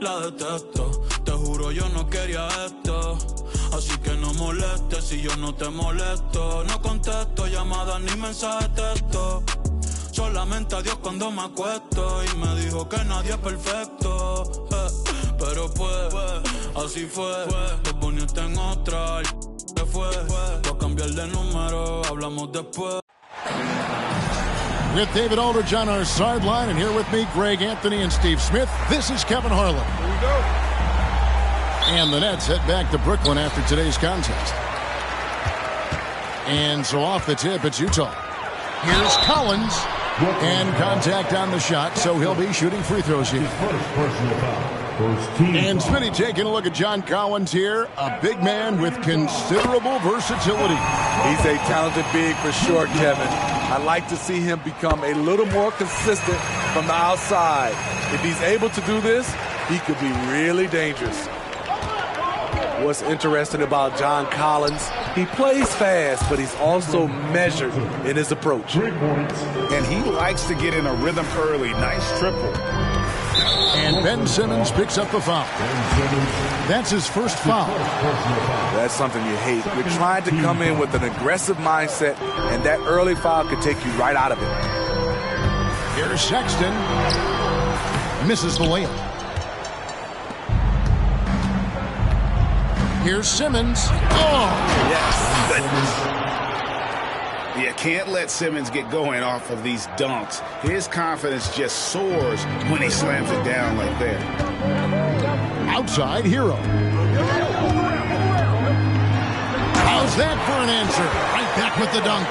La detesto, te juro yo no quería esto. Así que no molestes si yo no te molesto. No contesto llamadas ni mensajes de texto. Solamente a Dios cuando me acuesto. Y me dijo que nadie es perfecto. Pero pues, así fue. Te poniste en otra. ¿Qué fue? Voy a cambiar de número. Hablamos después. With David Aldridge on our sideline, and here with me, Greg Anthony and Steve Smith. This is Kevin Harlan. Here we go. And the Nets head back to Brooklyn after today's contest. And so off the tip, it's Utah. Here's Collins. And contact on the shot, so he'll be shooting free throws here. And Smitty taking a look at John Collins here, a big man with considerable versatility. He's a talented big for sure, Kevin. I'd like to see him become a little more consistent from the outside. If he's able to do this, he could be really dangerous. What's interesting about John Collins, he plays fast, but he's also measured in his approach. And he likes to get in a rhythm early. Nice triple. And Ben Simmons picks up the foul. That's his first foul. That's something you hate. You're trying to come in with an aggressive mindset, and that early foul could take you right out of it. Here's Sexton. Misses the layup. Here's Simmons. Oh! Yes. You can't let Simmons get going off of these dunks. His confidence just soars when he slams it down like that. Outside Hero. How's that for an answer? Right back with the dunk.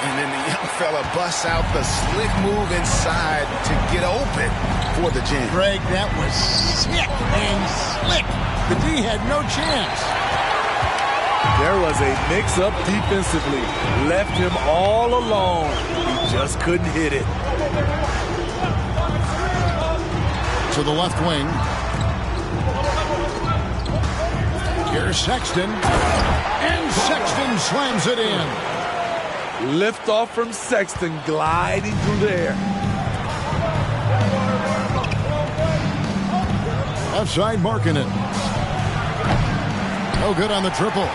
And then the young fella busts out the slick move inside to get open for the jam. Greg, that was sick and slick. The D had no chance. There was a mix-up defensively. Left him all alone. He just couldn't hit it. To the left wing. Here's Sexton. And Sexton slams it in. Lift off from Sexton, gliding through the air. Outside Markkanen. No good on the triple.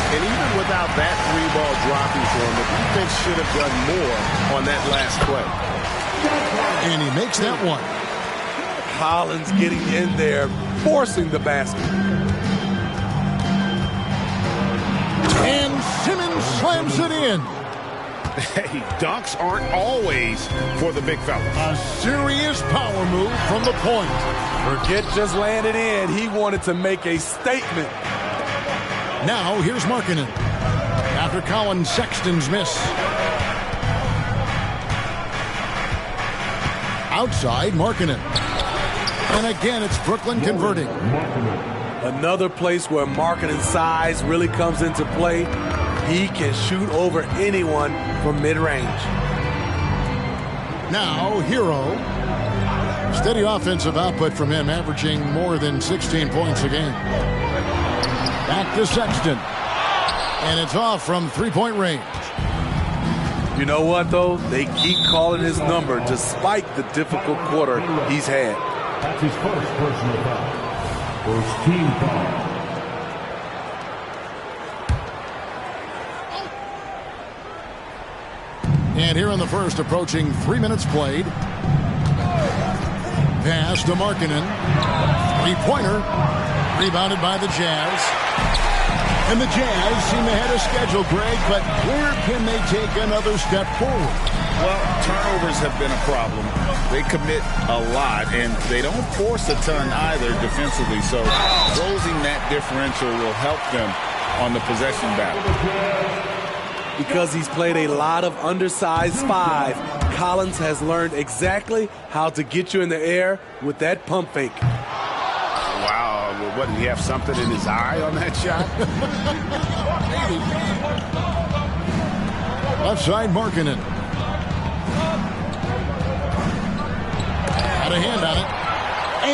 And even without that three-ball dropping for him, the defense should have done more on that last play. And he makes that one. Collins getting in there, forcing the basket. And Simmons slams it in. Hey, dunks aren't always for the big fella. A serious power move from the point. Forget just landed in. He wanted to make a statement. Now here's Markkanen. After Collins, Sexton's miss. Outside Markkanen. And again, it's Brooklyn converting. Another place where Markkanen's size really comes into play. He can shoot over anyone from mid-range. Now, Hero. Steady offensive output from him, averaging more than 16 points a game. Back to Sexton. And it's off from three-point range. You know what, though? They keep calling his number despite the difficult quarter he's had. That's his first personal foul. First team foul. And here in the first, approaching 3 minutes played. Pass to Markkanen. Three-pointer. Rebounded by the Jazz. And the Jazz seem ahead of schedule, Greg, but where can they take another step forward? Well, turnovers have been a problem. They commit a lot, and they don't force a ton either defensively. So closing that differential will help them on the possession battle. Because he's played a lot of undersized five, Collins has learned exactly how to get you in the air with that pump fake. Wow, well, what, did he have something in his eye on that shot? Maybe. Left side, Markkanen. Got a hand on it.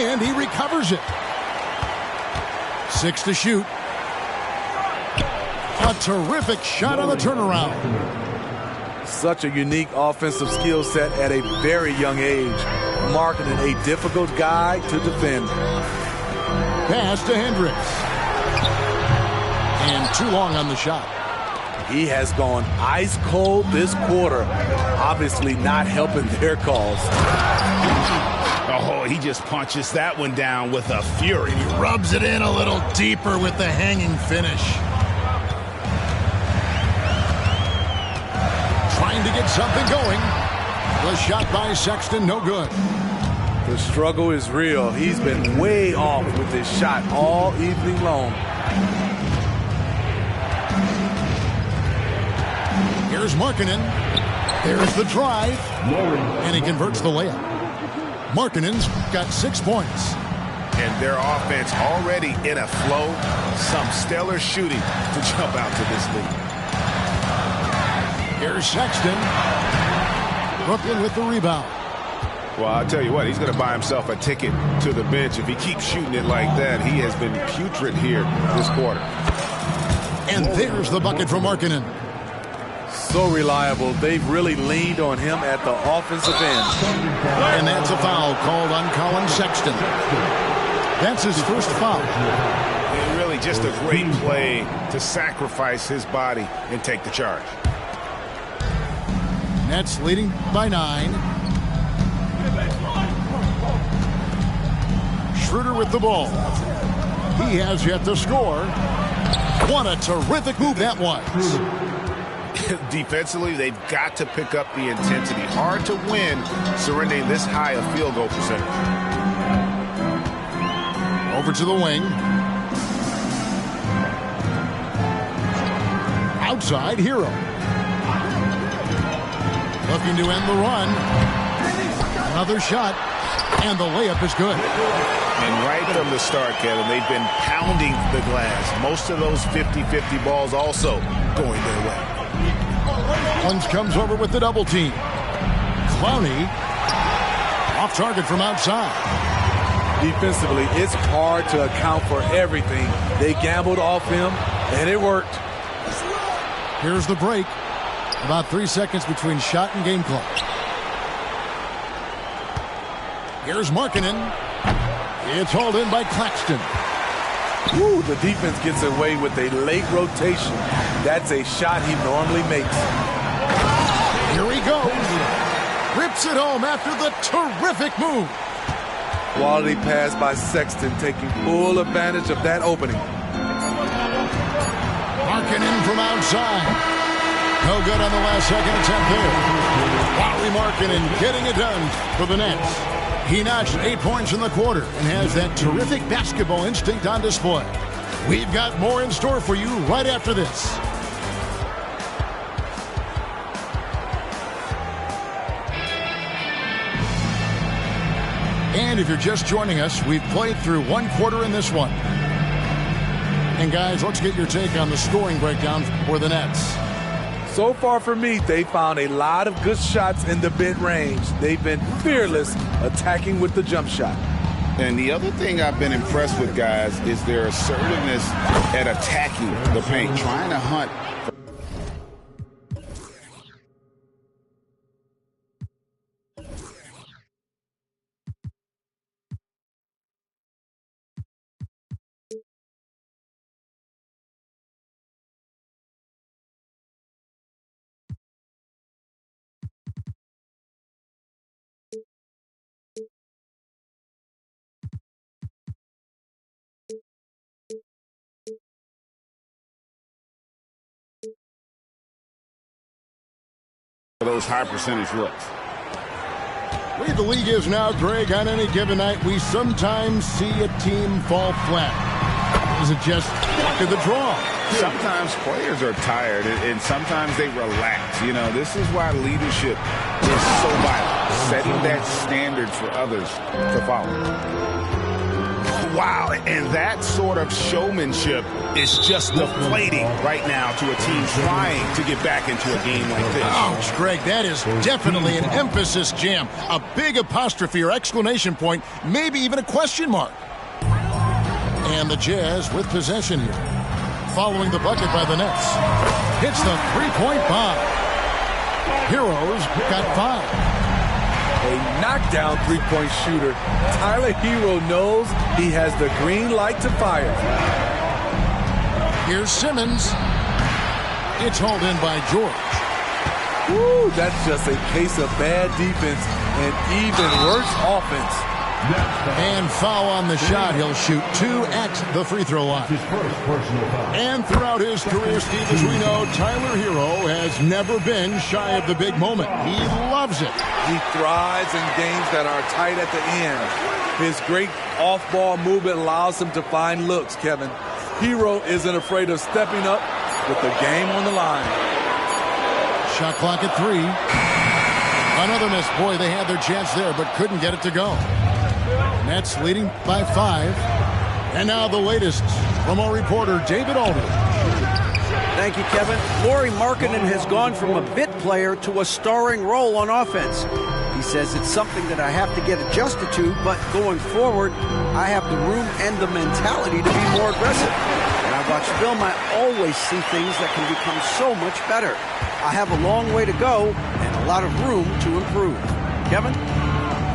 And he recovers it. 6 to shoot. A terrific shot on the turnaround. Such a unique offensive skill set at a very young age. Marketing, a difficult guy to defend. Pass to Hendricks. And too long on the shot. He has gone ice cold this quarter. Obviously not helping their cause. Oh, he just punches that one down with a fury. He rubs it in a little deeper with the hanging finish. Trying to get something going. The shot by Sexton, no good. The struggle is real. He's been way off with his shot all evening long. Here's Markkanen. There's the drive. And he converts the layup. Markkanen's got 6 points. And their offense already in a flow. Some stellar shooting to jump out to this lead. Here's Sexton. Brooklyn with the rebound. Well, I'll tell you what, he's going to buy himself a ticket to the bench. If he keeps shooting it like that, he has been putrid here this quarter. And there's the bucket from Markkanen. So reliable. They've really leaned on him at the offensive end. And that's a foul called on Colin Sexton. That's his first foul. And really just a great play to sacrifice his body and take the charge. Nets leading by 9. Schroeder with the ball. He has yet to score. What a terrific move that was. Defensively, they've got to pick up the intensity. Hard to win surrendering this high a field goal percentage. Over to the wing. Outside, Hero. Looking to end the run. Another shot. And the layup is good. And right from the start, Kevin, they've been pounding the glass. Most of those 50-50 balls also going their way. Mullins comes over with the double team. Clowney off target from outside. Defensively, it's hard to account for everything. They gambled off him, and it worked. Here's the break. About 3 seconds between shot and game clock. Here's Markkanen. It's hauled in by Claxton. Woo, the defense gets away with a late rotation. That's a shot he normally makes. Here he goes. Rips it home after the terrific move. Quality pass by Sexton, taking full advantage of that opening. Markkanen from outside. No good on the last second attempt there. Lauri Markkanen getting it done for the Nets. He notched 8 points in the quarter and has that terrific basketball instinct on display. We've got more in store for you right after this. And if you're just joining us, we've played through 1 quarter in this one. And guys, let's get your take on the scoring breakdown for the Nets. So far for me, they found a lot of good shots in the mid-range. They've been fearless attacking with the jump shot. And the other thing I've been impressed with, guys, is their assertiveness at attacking the paint, trying to hunt. Those high percentage looks. The way the league is now, Greg, on any given night, we sometimes see a team fall flat. Is it just luck of the draw? Sometimes players are tired, and sometimes they relax. You know, this is why leadership is so vital, setting that standard for others to follow. Wow, and that sort of showmanship is just deflating right now to a team trying to get back into a game like this. Ouch, Greg, that is definitely an emphasis jam. A big apostrophe or exclamation point, maybe even a question mark. And the Jazz with possession here. Following the bucket by the Nets. Hits the three-point bomb. Heroes got 5. A knockdown three-point shooter. Tyler Hero knows he has the green light to fire. Here's Simmons. It's hauled in by George. Woo, that's just a case of bad defense and even worse offense. And foul on the shot. He'll shoot 2 at the free throw line. His first personal foul. And throughout his career, Steve, as we know, Tyler Hero has never been shy of the big moment. He loves it. He thrives in games that are tight at the end. His great off-ball movement allows him to find looks, Kevin. Hero isn't afraid of stepping up with the game on the line. Shot clock at 3. Another miss. Boy, they had their chance there, but couldn't get it to go. Nets leading by 5. And now the latest from our reporter, David Aldridge. Thank you, Kevin. Lauri Markkanen has gone from a bit player to a starring role on offense. He says it's something that I have to get adjusted to, but going forward, I have the room and the mentality to be more aggressive. When I watch film, I always see things that can become so much better. I have a long way to go and a lot of room to improve. Kevin?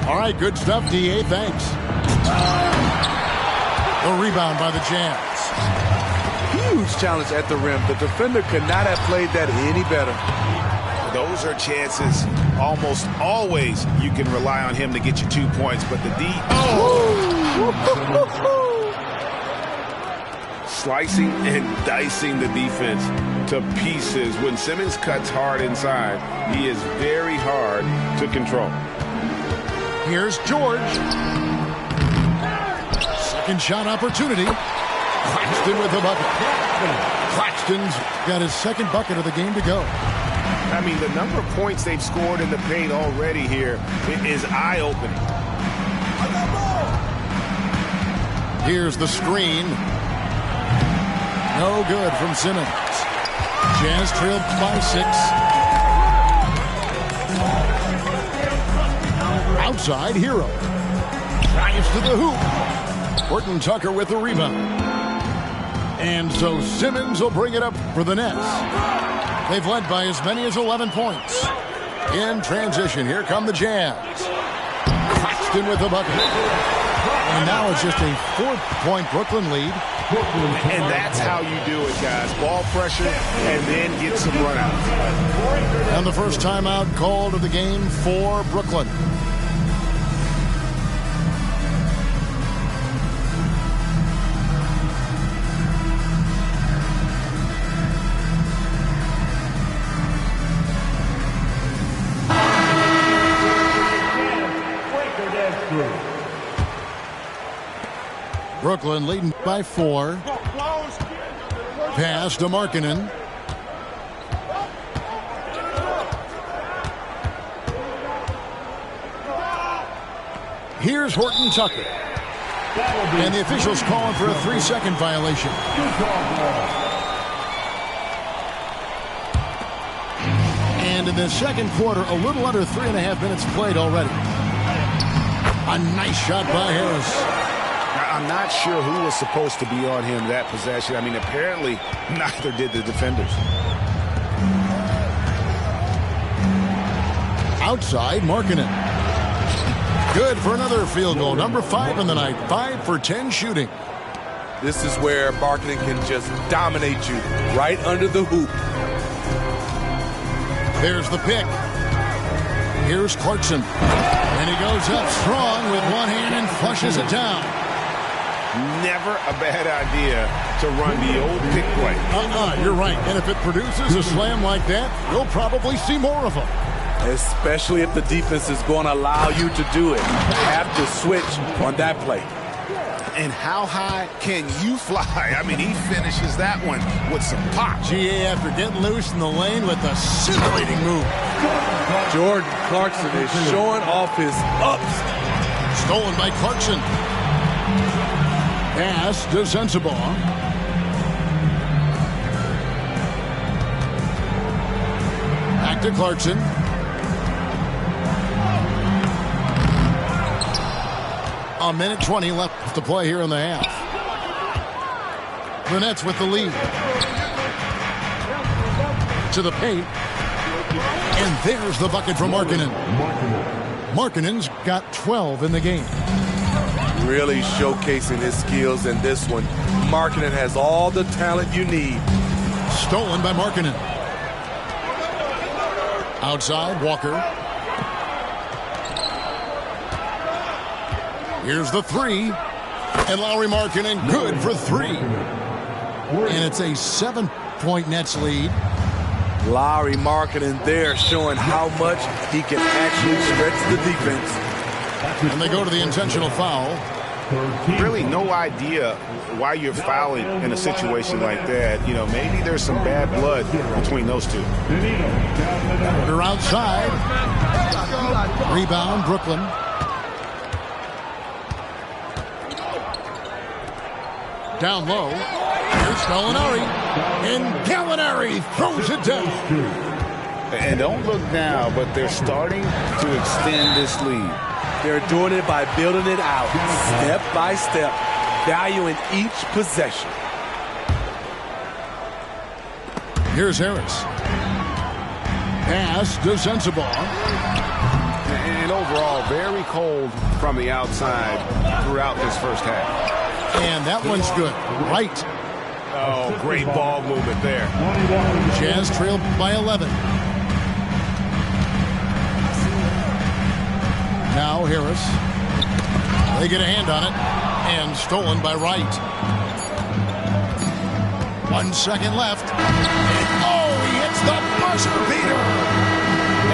All right, good stuff, D.A. Thanks. A rebound by the Jazz. Huge challenge at the rim. The defender could not have played that any better. Those are chances almost always you can rely on him to get you 2 points, but the D... Slicing and dicing the defense to pieces. When Simmons cuts hard inside, he is very hard to control. Here's George. Second shot opportunity. Claxton with the bucket. Claxton's got his second bucket of the game to go. I mean, the number of points they've scored in the paint already here is eye-opening. Here's the screen. No good from Simmons. Jazz trailed by 6. Outside, Hero. Drives to the hoop. Horton Tucker with the rebound. And so Simmons will bring it up for the Nets. They've led by as many as 11 points. In transition, here come the Jazz. Claxton with the bucket. And now it's just a 4-point Brooklyn lead. And that's how you do it, guys. Ball pressure and then get some runouts. And the first timeout called of the game for Brooklyn. Brooklyn leading by 4. Pass to Markkanen. Here's Horton Tucker. And the officials calling for a 3-second violation. And in the second quarter, a little under 3.5 minutes played already. A nice shot by Harris. I'm not sure who was supposed to be on him that possession. I mean, apparently neither did the defenders. Outside, Markkanen. Good for another field goal. Number 5 in the night. 5 for 10 shooting. This is where Markkanen can just dominate you right under the hoop. There's the pick. Here's Clarkson. And he goes up strong with one hand and flushes it down. Never a bad idea to run the old pick play. You're right. And if it produces a slam like that, you'll probably see more of them. Especially if the defense is going to allow you to do it. Have to switch on that play. And how high can you fly? I mean, he finishes that one with some pop. GA after getting loose in the lane with a scintillating move. Jordan Clarkson is showing off his ups. Stolen by Clarkson. Pass to Sensabaugh. Back to Clarkson. A minute 20 left to play here in the half. The Nets with the lead. To the paint. And there's the bucket from Markkanen. Markkanen's got 12 in the game. Really showcasing his skills in this one. Markkanen has all the talent you need. Stolen by Markkanen. Outside, Walker. Here's the three. And Lauri Markkanen good for three. And it's a 7-point Nets lead. Lauri Markkanen there showing how much he can actually stretch the defense. And they go to the intentional foul. Really no idea why you're fouling in a situation like that. You know, maybe there's some bad blood between those two. They're outside. Rebound, Brooklyn. Down low. Here's Gallinari. And Gallinari throws it down. And don't look now, but they're starting to extend this lead. They're doing it by building it out, step by step, valuing each possession. Here's Harris. Pass to Sensabaugh. And overall, very cold from the outside throughout this first half. And that one's good. Right. Oh, great ball movement there. Jazz trailed by 11. Now Harris. They get a hand on it. And stolen by Wright. 1 second left. Oh, he hits the buzzer beater.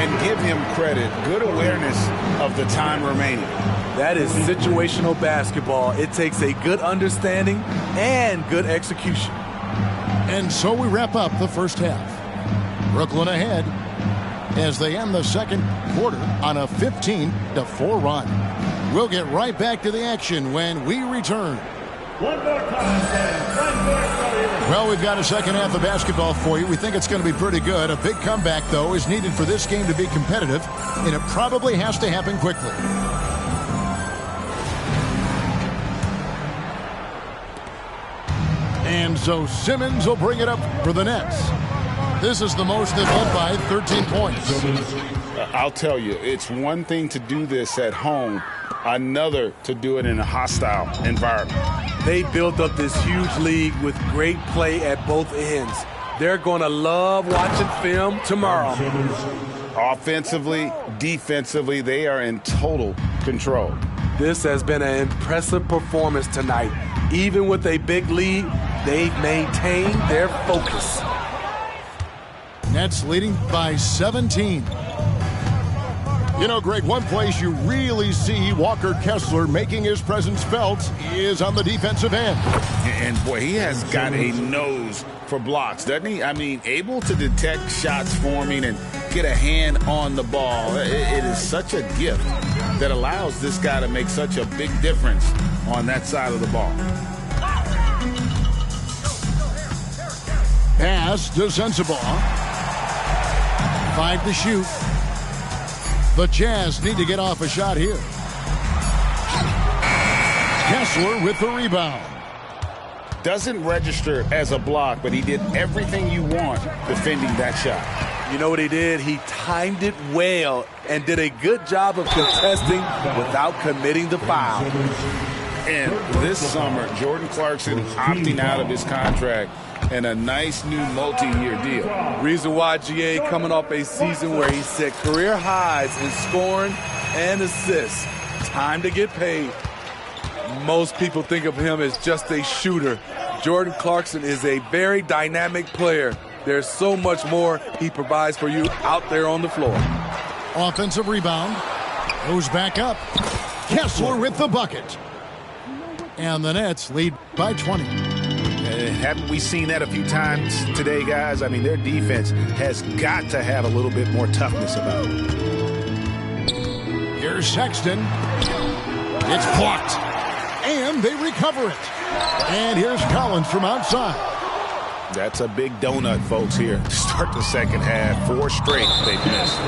And give him credit. Good awareness of the time remaining. That is situational basketball. It takes a good understanding and good execution. And so we wrap up the first half. Brooklyn ahead as they end the second quarter on a 15-4 run. We'll get right back to the action when we return. Well, we've got a second half of basketball for you. We think it's going to be pretty good. A big comeback, though, is needed for this game to be competitive, and it probably has to happen quickly. And so Simmons will bring it up for the Nets. This is the most they've led by 13 points. I'll tell you, it's one thing to do this at home, another to do it in a hostile environment. They built up this huge lead with great play at both ends. They're going to love watching film tomorrow. Offensively, defensively, they are in total control. This has been an impressive performance tonight. Even with a big lead, they've maintained their focus. Nets leading by 17. You know, Greg, one place you really see Walker Kessler making his presence felt is on the defensive end. And boy, he has got a nose for blocks, doesn't he? I mean, able to detect shots forming and get a hand on the ball. It is such a gift that allows this guy to make such a big difference on that side of the ball. Pass to Sensabaugh. 5 to shoot. The Jazz need to get off a shot here. Kessler with the rebound. Doesn't register as a block, but he did everything you want defending that shot. You know what he did? He timed it well and did a good job of contesting without committing the foul. And this summer, Jordan Clarkson opting out of his contract and a nice new multi-year deal. Reason why GA coming off a season where he set career highs in scoring and assists. Time to get paid. Most people think of him as just a shooter. Jordan Clarkson is a very dynamic player. There's so much more he provides for you out there on the floor. Offensive rebound. Goes back up. Kessler with the bucket. And the Nets lead by 20. Haven't we seen that a few times today, guys? I mean, their defense has got to have a little bit more toughness about it. Here's Sexton. It's blocked. And they recover it. And here's Collins from outside. That's a big donut, folks, here to start the second half. 4 straight they've missed.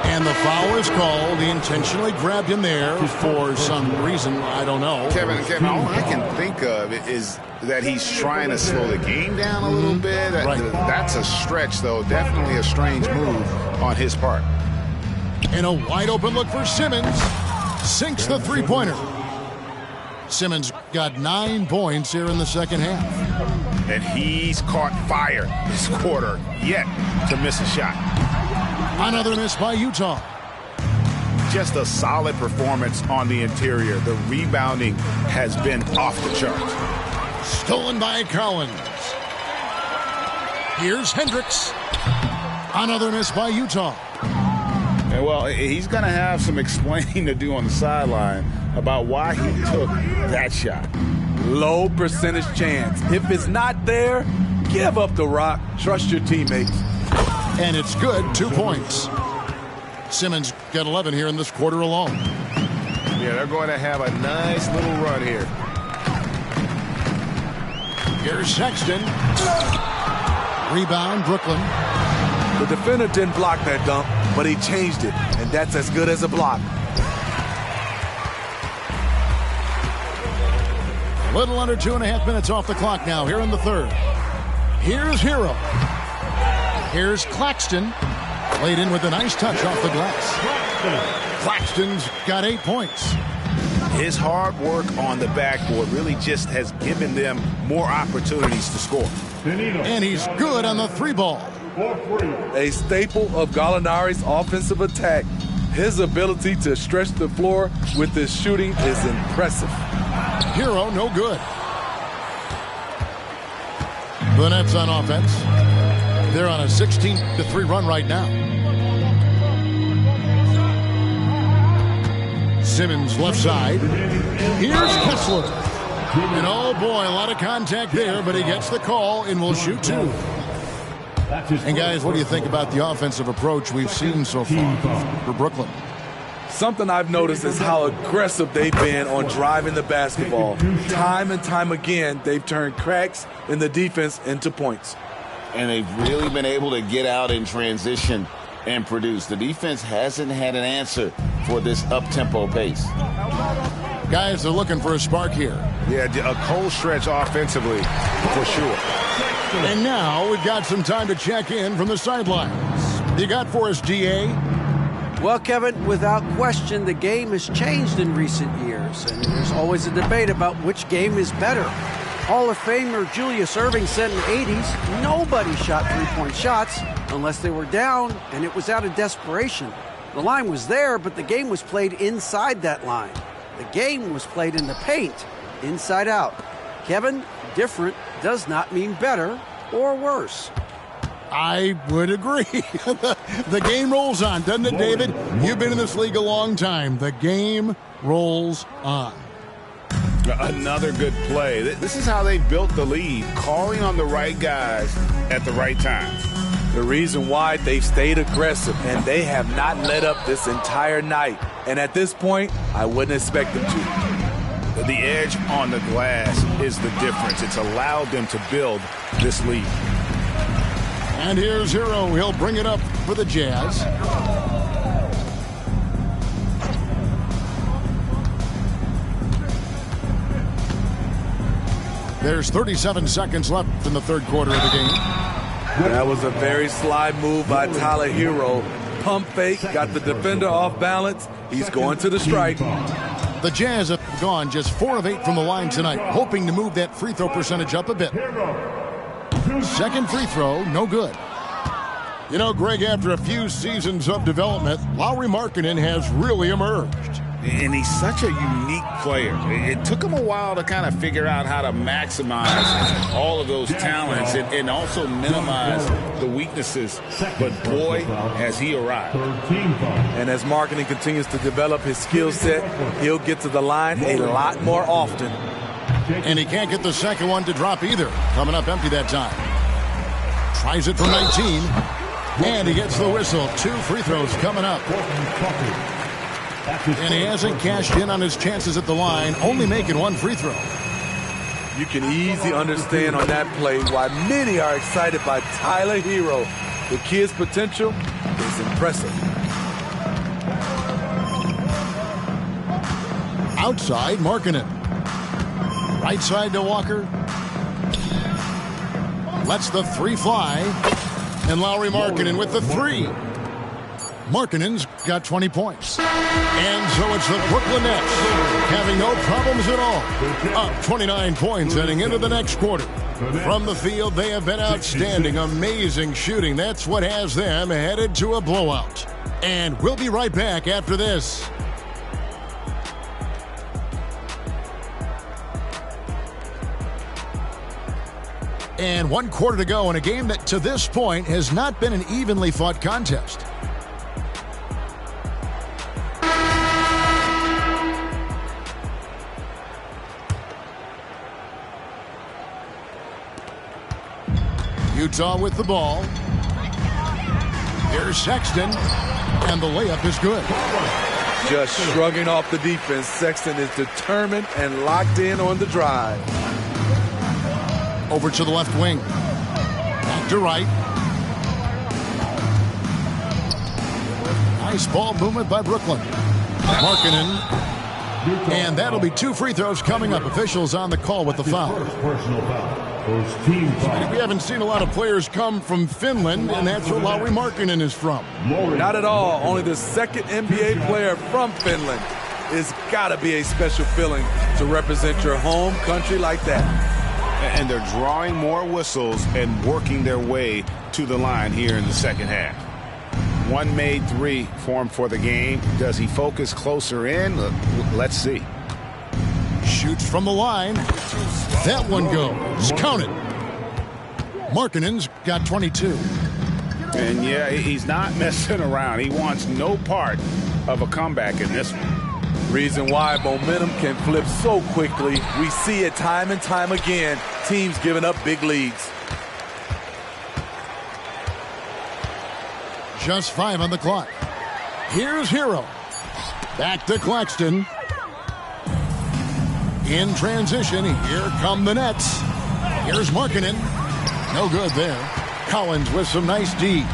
And the foul is called. He intentionally grabbed him there for some reason. I don't know. Kevin, all I can think of is that he's trying to slow the game down a little bit. Right. That's a stretch, though. Definitely a strange move on his part. And a wide open look for Simmons. Sinks the three-pointer. Simmons got 9 points here in the second half. And he's caught fire this quarter yet to miss a shot. Another miss by Utah. Just a solid performance on the interior. The rebounding has been off the charts. Stolen by Collins. Here's Hendricks. Another miss by Utah. And well, he's going to have some explaining to do on the sideline about why he took that shot. Low percentage chance. If it's not there, give up the rock. Trust your teammates. And it's good. 2 points. Simmons got 11 here in this quarter alone. Yeah, they're going to have a nice little run here. Here's Sexton. Rebound, Brooklyn. The defender didn't block that dunk, but he changed it, and that's as good as a block. A little under 2.5 minutes off the clock now here in the third. Here's Hero. Here's Claxton. Laid in with a nice touch off the glass. Claxton's got 8 points. His hard work on the backboard really just has given them more opportunities to score. And he's good on the 3-ball. A staple of Gallinari's offensive attack. His ability to stretch the floor with his shooting is impressive. Hero, no good. The Nets on offense. They're on a 16-3 run right now. Simmons left side. Here's Kessler. And oh boy, a lot of contact there, but he gets the call and will shoot 2. And guys, what do you think about the offensive approach we've seen so far for Brooklyn? Something I've noticed is how aggressive they've been on driving the basketball. Time and time again, they've turned cracks in the defense into points. And they've really been able to get out in transition and produce. The defense hasn't had an answer for this up-tempo pace. Guys are looking for a spark here. Yeah, a cold stretch offensively, for sure. And now we've got some time to check in from the sidelines. You got for us, GA? Well, Kevin, without question, the game has changed in recent years, and there's always a debate about which game is better. Hall of Famer Julius Erving said in the 80s, nobody shot three-point shots unless they were down, and it was out of desperation. The line was there, but the game was played inside that line. The game was played in the paint, inside out. Kevin, different does not mean better or worse. I would agree. The game rolls on, doesn't it, David? You've been in this league a long time. The game rolls on. Another good play. This is how they built the lead, calling on the right guys at the right time. The reason why they've stayed aggressive, and they have not let up this entire night. And at this point, I wouldn't expect them to. The edge on the glass is the difference. It's allowed them to build this lead. And here's Hero. He'll bring it up for the Jazz. There's 37 seconds left in the third quarter of the game. That was a very sly move by Tyler Hero. Pump fake, got the defender off balance. He's going to the strike. The Jazz have gone just 4 of 8 from the line tonight, hoping to move that free throw percentage up a bit. Second free throw, no good. You know, Greg, after a few seasons of development, Lauri Markkanen has really emerged. And he's such a unique player. It took him a while to kind of figure out how to maximize all of those talents and also minimize the weaknesses. But boy, has he arrived. And as Markkanen continues to develop his skill set, he'll get to the line a lot more often. And he can't get the second one to drop either. Coming up empty that time. Tries it from 19. And he gets the whistle. 2 free throws coming up. And he hasn't cashed in on his chances at the line, only making 1 free throw. You can easily understand on that play why many are excited by Tyler Hero. The kid's potential is impressive. Outside, Markkanen. Right side to Walker. Lets the 3 fly. And Lauri Markkanen with the 3. Markkanen's got 20 points. And so it's the Brooklyn Nets having no problems at all. Up 29 points heading into the next quarter. From the field, they have been outstanding. Amazing shooting. That's what has them headed to a blowout. And we'll be right back after this. And 1 quarter to go in a game that to this point has not been an evenly fought contest. Utah with the ball. Here's Sexton, and the layup is good. Just shrugging off the defense. Sexton is determined and locked in on the drive. Over to the left wing. Back to right. Nice ball movement by Brooklyn. Markkanen. And that'll be 2 free throws coming up. Officials on the call with the foul. Personal foul. First team foul. We haven't seen a lot of players come from Finland, and that's where Lauri Markkanen is from. Not at all. Only the second NBA player from Finland. It's got to be a special feeling to represent your home country like that. And they're drawing more whistles and working their way to the line here in the second half. 1 made 3 formed for the game. Does he focus closer in? Let's see. Shoots from the line. That one goes. Count it. Markkanen's got 22. And yeah, he's not messing around. He wants no part of a comeback in this one. Reason why momentum can flip so quickly. We see it time and time again. Teams giving up big leads. Just 5 on the clock. Here's Hero. Back to Claxton. In transition, here come the Nets. Here's Markkanen. No good there. Collins with some nice D.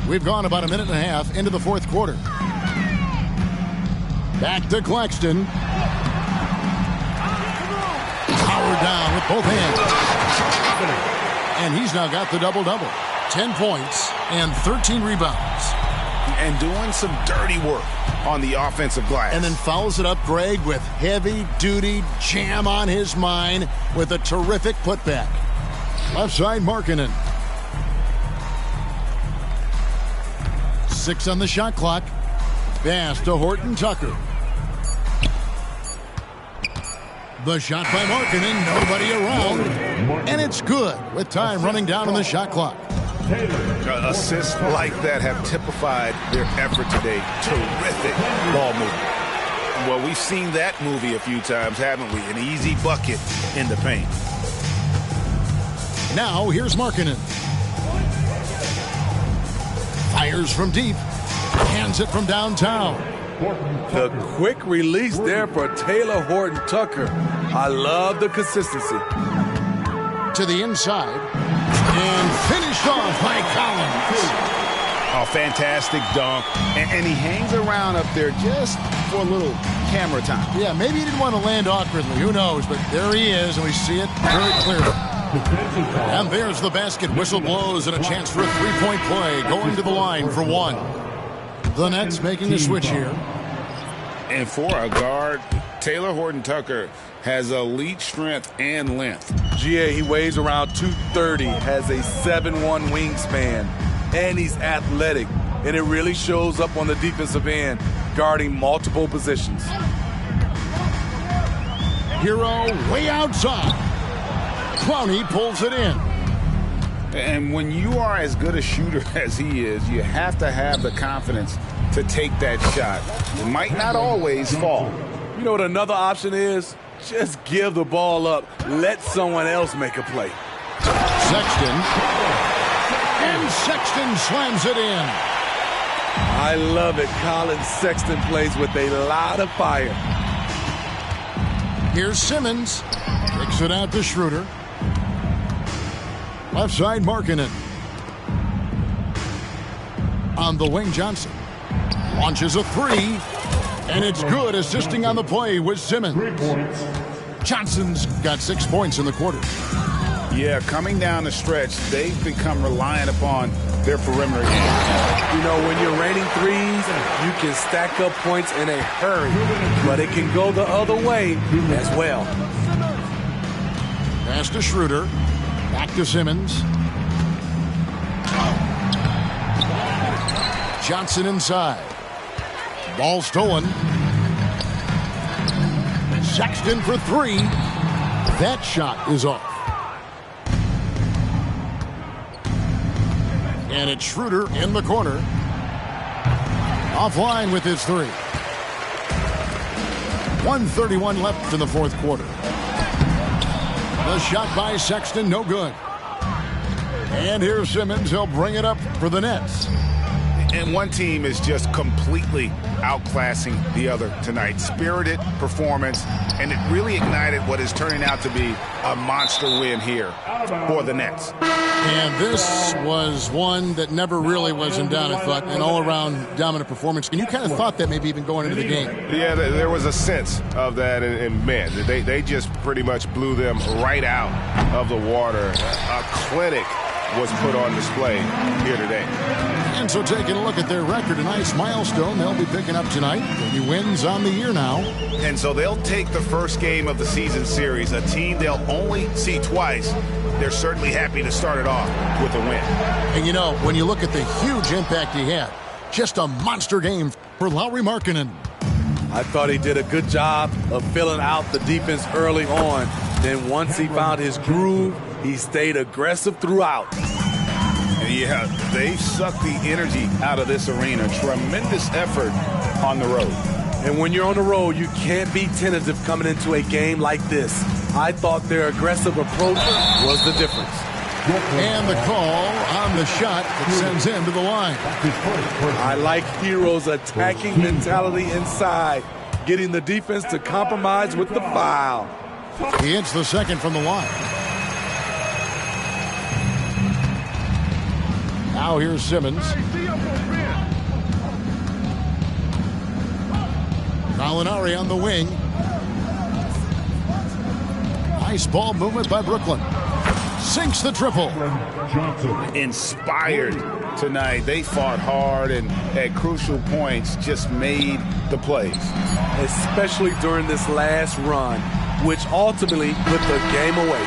We've gone about a minute and a half into the fourth quarter. Back to Claxton. Powered down with both hands. And he's now got the double-double. 10 points and 13 rebounds. And doing some dirty work on the offensive glass. And then fouls it up, Greg, with heavy-duty jam on his mind with a terrific putback. Left side, Markkanen. 6 on the shot clock. Pass to Horton Tucker. The shot by Markkanen, nobody around. And it's good with time running down on the shot clock. Assists like that have typified their effort today. Terrific ball movement. Well, we've seen that movie a few times, haven't we? An easy bucket in the paint. Now, here's Markkanen. Fires from deep. Hands it from downtown. The quick release there for Taylor Horton Tucker. I love the consistency. To the inside. And finished off by Collins. A fantastic dunk. And he hangs around up there just for a little camera time. Yeah, maybe he didn't want to land awkwardly. Who knows? But there he is, and we see it very clearly. And there's the basket. Whistle blows and a chance for a three-point play. Going to the line for 1. The Nets making a switch here. And for a guard, Taylor Horton Tucker has elite strength and length. GA, he weighs around 230, has a 7'1" wingspan, and he's athletic. And it really shows up on the defensive end, guarding multiple positions. Hero way outside. Clowney pulls it in. And when you are as good a shooter as he is, you have to have the confidence to take that shot. It might not always fall. You know what another option is? Just give the ball up. Let someone else make a play. Sexton. And Sexton slams it in. I love it. Colin Sexton plays with a lot of fire. Here's Simmons. Kicks it out to Schroeder. Left side, Markkanen. On the wing, Johnson. Launches a 3. And it's good, assisting on the play with Simmons. Johnson's got 6 points in the quarter. Yeah, coming down the stretch, they've become reliant upon their perimeter game. You know, when you're raining threes, you can stack up points in a hurry, but it can go the other way as well. Pass to Schroeder. Back to Simmons. Johnson inside. Ball stolen. Sexton for three. That shot is off. And it's Schroeder in the corner. Offline with his three. 1:31 left in the fourth quarter. The shot by Sexton, no good. And here's Simmons. He'll bring it up for the Nets. And one team is just completely outclassing the other tonight. Spirited performance, and it really ignited what is turning out to be a monster win here for the Nets. And this was one that never really was in doubt, I thought, an all-around dominant performance. And you kind of thought that maybe even going into the game. Yeah, there was a sense of that, and man, they just pretty much blew them right out of the water. A clinic was put on display here today. And so taking a look at their record, a nice milestone they'll be picking up tonight. 30 wins on the year now. And so they'll take the first game of the season series, a team they'll only see twice. They're certainly happy to start it off with a win. And you know, when you look at the huge impact he had, just a monster game for Lauri Markkanen. I thought he did a good job of filling out the defense early on. Then once he found his groove, he stayed aggressive throughout. And yeah, they sucked the energy out of this arena. Tremendous effort on the road. And when you're on the road, you can't be tentative coming into a game like this. I thought their aggressive approach was the difference. And the call on the shot that sends him to the line. I like Hero's attacking mentality inside, getting the defense to compromise with the foul. He hits the second from the line. Now here's Simmons. Gallinari on the wing. Nice ball movement by Brooklyn. Sinks the triple. Inspired tonight. They fought hard and at crucial points just made the plays. Especially during this last run, which ultimately put the game away.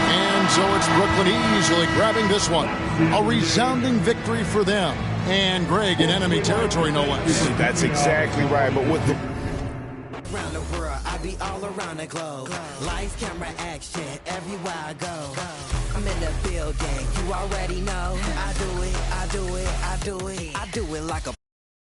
And so it's Brooklyn easily grabbing this one. A resounding victory for them. And Greg in enemy territory, no less. That's exactly right. But with the around the world, I be all around the globe. Lights, camera, action, everywhere I go. I'm in the building, you already know. I do it, I do it, I do it. I do it like a